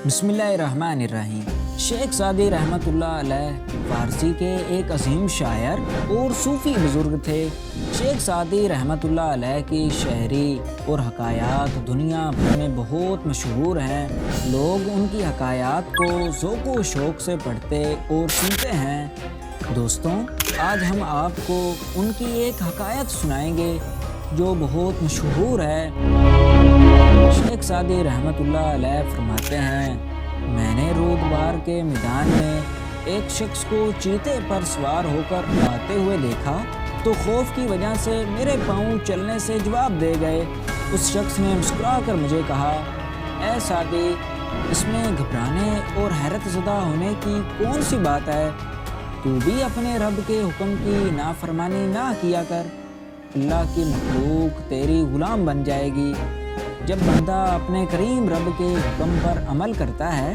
बिस्मिल्लाहिर्रहमानिर्रहीम। शेख सादी रहमतुल्लाह अलैह फारसी के एक अजीम शायर और सूफ़ी बुज़ुर्ग थे। शेख सादी रहमतुल्लाह अलैह की शायरी और हकायात दुनिया भर में बहुत मशहूर हैं। लोग उनकी हकायात को ज़ौक़ व शौक़ से पढ़ते और सुनते हैं। दोस्तों, आज हम आपको उनकी एक हकायत सुनाएंगे जो बहुत मशहूर है। शेख सादी रहमतुल्लाह अलैह फरमाते हैं, मैंने रूदबार के मैदान में एक शख्स को चीते पर सवार होकर आते हुए देखा तो खौफ की वजह से मेरे पाँव चलने से जवाब दे गए। उस शख्स ने मुस्कुरा कर मुझे कहा, ऐ सादी, इसमें घबराने और हैरत ज़दा होने की कौन सी बात है? तू भी अपने रब के हुक्म की नाफरमानी ना किया कर, अल्लाह की मखलूक तेरी गुलाम बन जाएगी। जब बंदा अपने करीम रब के हुक्म पर अमल करता है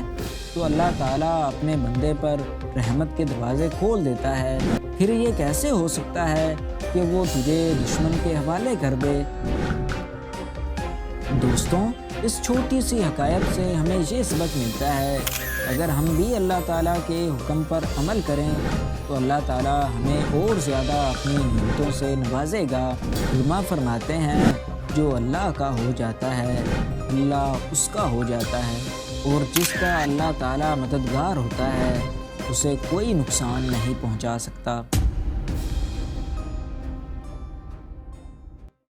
तो अल्लाह ताला अपने बंदे पर रहमत के दरवाज़े खोल देता है। फिर ये कैसे हो सकता है कि वो तुझे दुश्मन के हवाले कर दे। दोस्तों, इस छोटी सी हकायत से हमें ये सबक मिलता है, अगर हम भी अल्लाह ताला के हुक्म पर अमल करें तो अल्लाह ताला हमें और ज़्यादा अपनी नेमतों से नवाजेगा। उलमा फरमाते हैं, जो अल्लाह का हो जाता है अल्लाह उसका हो जाता है, और जिसका अल्लाह ताला मददगार होता है उसे कोई नुकसान नहीं पहुंचा सकता।